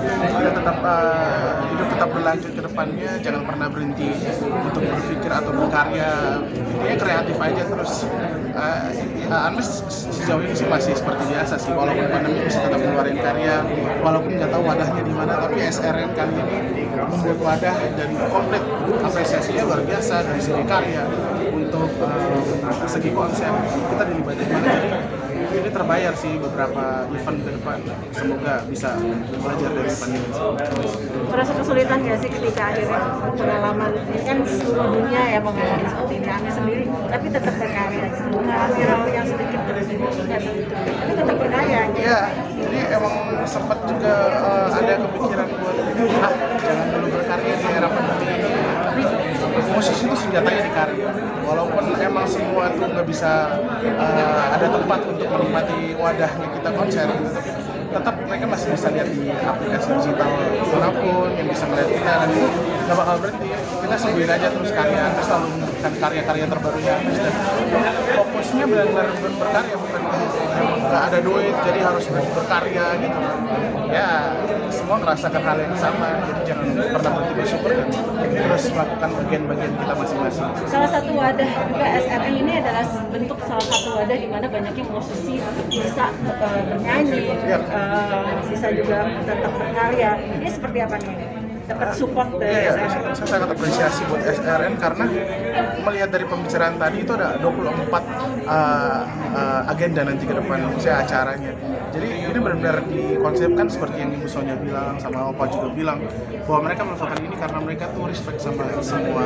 kita tetap hidup tetap berlanjut ke depannya, jangan pernah berhenti untuk berpikir atau berkarya. Intinya kreatif aja terus. Unmesh sejauh ini sih masih seperti biasa sih, walaupun pandemi bisa tetap ngeluarin karya, walaupun nggak tahu wadahnya di mana, tapi SRN kali ini membuat wadah dan komplit. Apresiasinya luar biasa dari segi karya, untuk segi konsep kita dilibatkan banget. Ini terbayar sih beberapa event ke depan. Semoga bisa belajar dari pandemi. Merasa kesulitan nggak sih ketika akhirnya pengalaman ini kan seluruh dunia ya mengalami seperti ini, Ame sendiri tapi tetap berkarya, mengalami hal yang sedikit berbeda tapi tetap berkarya. Iya, jadi emang sempat juga ada kepikiran buat jangan dulu berkarya di era pandemi ini. Tapi musisi itu senjatanya di karya. Walaupun emang semua tuh nggak bisa ada tempat untuk menikmati wadahnya kita konser gitu, tapi tetap mereka masih bisa lihat di aplikasi digital manapun yang bisa melihat kita, dan itu nggak bakal berhenti. Kita sembuhin aja terus karya, terus selalu menunjukkan karya-karya terbarunya, dan fokusnya benar-benar berkarya, bukan nggak ada duit jadi harus berkarya gitu. Ya semua merasakan hal yang sama, jadi jangan pernah berhenti bersyukur dan terus melakukan bagian-bagian kita masing-masing. Salah satu wadah juga SRN ini adalah bentuk salah satu wadah di mana banyaknya musisi bisa bernyanyi, bisa juga tetap berkarya. Ini seperti apa nih? Dapat support dari SRN? Saya sangat apresiasi buat SRN karena melihat dari pembicaraan tadi itu ada 24 agenda nanti ke depan saya acaranya. Jadi ini benar-benar dikonsepkan seperti yang Ibu Sonya bilang, sama Opa juga bilang, bahwa mereka melakukan ini karena mereka tuh respect sama semua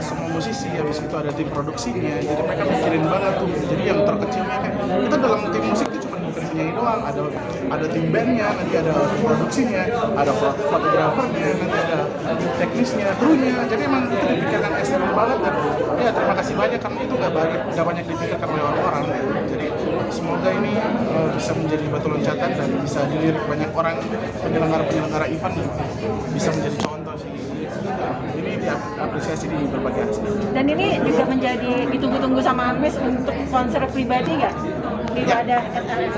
semua musisi. Habis itu ada tim produksinya, jadi mereka mikirin banget tuh. Jadi yang terkecilnya kan kita dalam tim musik itu cuma bukan penyanyi doang, ada tim bandnya, nanti ada produksinya, ada fotografernya, nanti ada teknisnya, krunya. Jadi emang itu dipikirkan SRN banget, dan ya terima kasih banyak karena itu nggak banyak dipikirkan oleh orang-orang. Jadi semoga ini bisa menjadi batu loncatan dan bisa dilirik banyak orang, penyelenggara event, bisa menjadi contoh sih. Ini diapresiasi di berbagai aspek. Dan ini juga menjadi ditunggu-tunggu sama Unmesh untuk konser pribadi nggak? Di wadah SRN?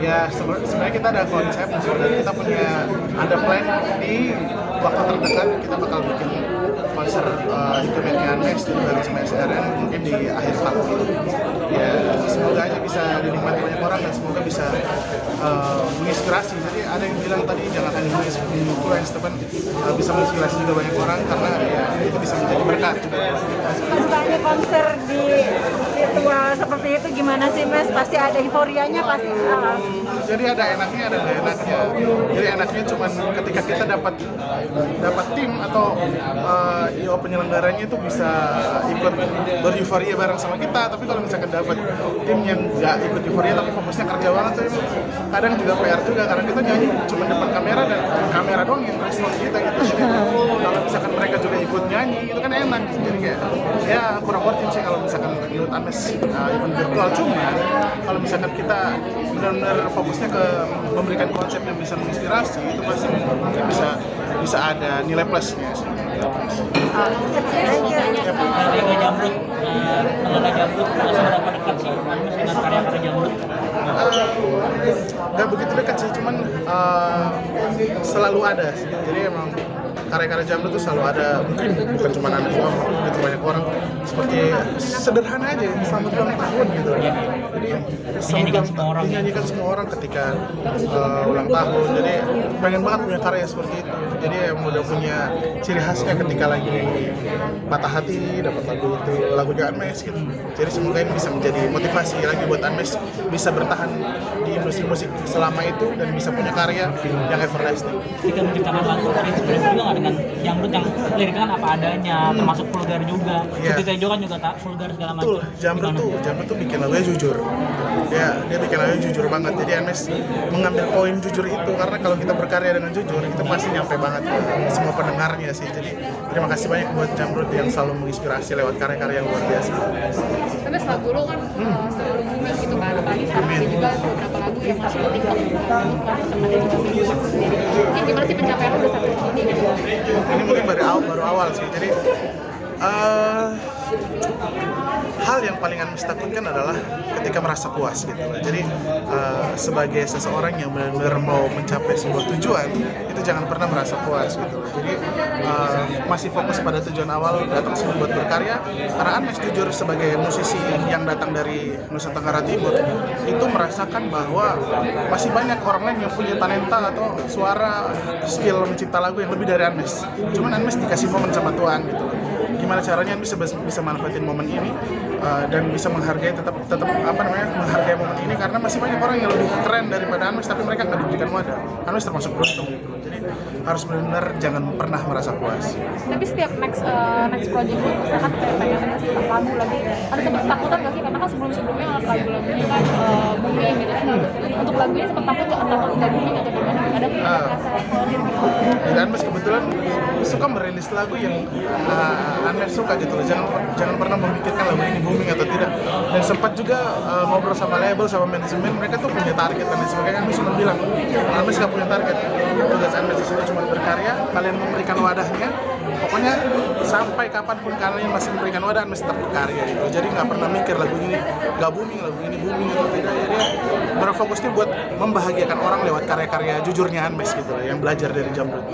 Ya sebenarnya kita ada konsep, dan kita ada plan di waktu terdekat kita bakal bikin konser intimatenya Unmesh dan sama SRN mungkin di akhir tahun ini. Ya semoga aja bisa dinikmati banyak orang dan semoga bisa menginspirasi. Jadi ada yang bilang tadi jangan hanya menginfluence, tapi bisa menginspirasi juga banyak orang, karena ya itu bisa menjadi berkat juga. Rasanya konser di virtual seperti itu gimana sih Mas? Pasti ada euforianya pasti. Jadi ada enaknya, ada nggak enaknya. Jadi enaknya cuma ketika kita dapat tim atau penyelenggaranya itu bisa ikut bereuforia bareng sama kita. Tapi kalau misalkan dapat tim yang nggak ikut euforia tapi fokusnya kerja banget, tuh kadang juga PR juga, karena kita nyanyi cuma depan kamera dan kamera doang yang respon kita gitu. Kalau misalkan mereka juga ikut nyanyi itu kan enak. Jadi kayak ya kurang worth it sih kalau misalkan menurut Unmesh event virtual. Cuma kalau misalkan kita benar-benar fokusnya ke memberikan konsep yang bisa menginspirasi, itu pasti mungkin bisa ada nilai plusnya sih. Harga Jamrut, seberapa dekat sih Unmesh dengan karya-karya Jamrut? Nggak begitu dekat sih, cuman selalu ada sih. Jadi emang karya-karya Jamrut itu selalu ada, mungkin bukan cuma anak doang, mungkin banyak orang. Seperti sederhana aja, selamat ulang tahun gitu. Jadi dinyanyikan semua orang ketika ulang tahun. Jadi pengen banget punya karya seperti itu. Jadi emang udah punya ciri khasnya ketika lagi patah hati dapat lagunya Unmesh gitu. Jadi semoga ini bisa menjadi motivasi lagi buat Unmesh bisa bertahan di industri musik selama itu dan bisa punya karya yang everlasting. Jika menciptakan lagu terinspirasi juga nggak dengan Jamrut yang liriknya kan apa adanya, termasuk vulgar juga. Seperti Tejo kan juga tak vulgar segala macam. Betul, Jamrut tuh bikin lagunya jujur. Ya, dia bikin lagunya jujur banget. Jadi Unmesh mengambil poin jujur itu, karena kalau kita berkarya dengan jujur itu pasti nyampe banget ke semua pendengarnya sih. Jadi terima kasih banyak buat Jamrut yang selalu menginspirasi lewat karya-karya yang luar biasa. Tapi lagu lo kan selalu booming gitu kan, apalagi sekarang ada juga beberapa lagu yang masuk ke TikTok sama Deddy Corbuzier sendiri. Ini gimana sih pencapaian lo udah sampai sini gitu? Ini mungkin baru awal sih. Jadi hal yang paling Anmes takutkan adalah ketika merasa puas gitu loh. Jadi sebagai seseorang yang benar-benar mau mencapai sebuah tujuan, itu jangan pernah merasa puas gitu loh. Jadi masih fokus pada tujuan awal, datang sini buat berkarya. Karena Anmes jujur sebagai musisi yang datang dari Nusa Tenggara Timur itu merasakan bahwa masih banyak orang lain yang punya talenta atau suara, skill mencipta lagu yang lebih dari Anmes. Cuman Anmes dikasih momen sama Tuhan gitu loh. Gimana caranya bisa manfaatin momen ini dan bisa menghargai tetap menghargai momen ini, karena masih banyak orang yang lebih keren daripada Anmes tapi mereka nggak diberikan wadah. Anmes termasuk beruntung gitu loh. Jadi harus benar-benar jangan pernah merasa puas. Tapi setiap next project lu misalkan kayak pengen ngasih lagu lagi, ada sempat takutan nggak sih? Karena kan sebelumnya lagu-lagunya kan booming gitu kan. Untuk lagu ini sempat takut nggak booming atau gimana? Ada rasa khawatir gitu? Dan Anmes kebetulan suka merilis lagu yang Anmes suka gitu loh. Jangan pernah memikirkan lagu ini booming atau tidak. Dan sempat juga ngobrol sama label, sama manajemen, mereka tuh punya target dan sebagainya. Anmes cuma bilang, Anmes nggak punya target. Tugas Anmes di sini cuma berkarya, kalian memberikan wadahnya. Pokoknya sampai kapanpun kalian masih memberikan wadah, Anmes tetap berkarya gitu. Jadi nggak pernah mikir lagu ini nggak booming, lagu ini booming atau tidak. Jadi berfokusnya buat membahagiakan orang lewat karya-karya jujurnya Anmes gitu loh, yang belajar dari Jamrud.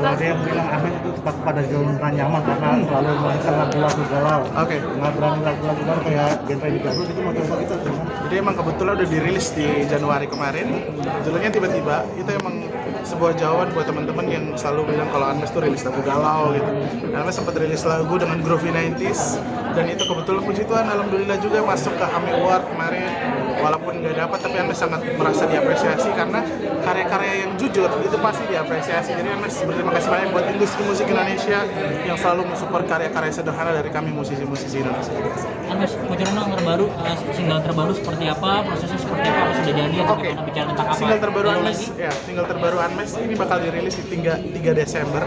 Ada yang bilang Anmes itu tepat pada zona nyaman karena selalu melakukan lagu-lagu galau. Oke. Nggak berani lagu-lagu galau kayak genre di Jamrud itu mau coba kita gimana? Jadi emang kebetulan udah dirilis di Januari kemarin. Judulnya tiba-tiba, itu emang sebuah jawaban buat teman-teman yang selalu bilang kalau Anmes tuh rilis lagu galau gitu. Anmes sempat rilis lagu dengan groovy 90s, dan itu kebetulan puji Tuhan alhamdulillah juga masuk ke AMI Award kemarin. Walaupun nggak dapat, tapi Anmes sangat merasa diapresiasi karena karya-karya yang jujur itu pasti diapresiasi. Jadi Anmes berterima kasih banyak buat industri musik Indonesia yang selalu mensupport karya-karya sederhana dari kami musisi-musisi Indonesia. Anmes, bocoran dong terbaru, single terbaru seperti apa, prosesnya seperti apa, apa sudah jadi atau Oke. gimana, bicara tentang apa? Single terbaru Baru Anmes, lagi? ya, single terbaru Anmes ini bakal dirilis di 3 Desember.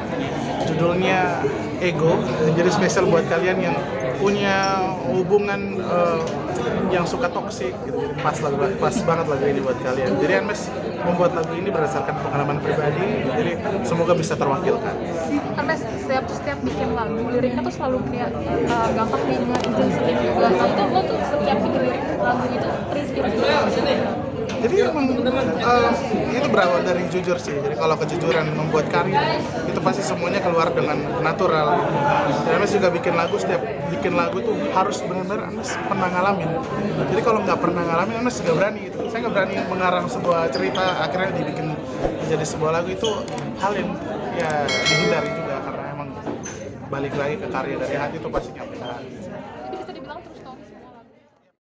Judulnya Ego. Jadi spesial buat kalian yang punya hubungan yang suka toksik gitu. Jadi pas banget lagu ini buat kalian. Jadi Anmes membuat lagu ini berdasarkan pengalaman pribadi. Jadi semoga bisa terwakilkan. Karena setiap bikin lagu, liriknya tuh selalu kayak gampang izin sering juga. Nah itu lo tuh setiap bikin lirik lagu itu terinspirasi. Jadi emang itu berawal dari jujur sih. Jadi kalau kejujuran membuat karya itu pasti semuanya keluar dengan natural. Dan Anmes juga bikin lagu, setiap bikin lagu tuh harus benar-benar Anmes pernah ngalamin. Jadi kalau nggak pernah ngalamin, Anmes nggak berani gitu. Saya nggak berani mengarang sebuah cerita akhirnya dibikin menjadi sebuah lagu. Itu hal yang ya dihindari juga, karena emang balik lagi ke karya dari hati itu pasti nyampe ke hati. Jadi bisa dibilang terus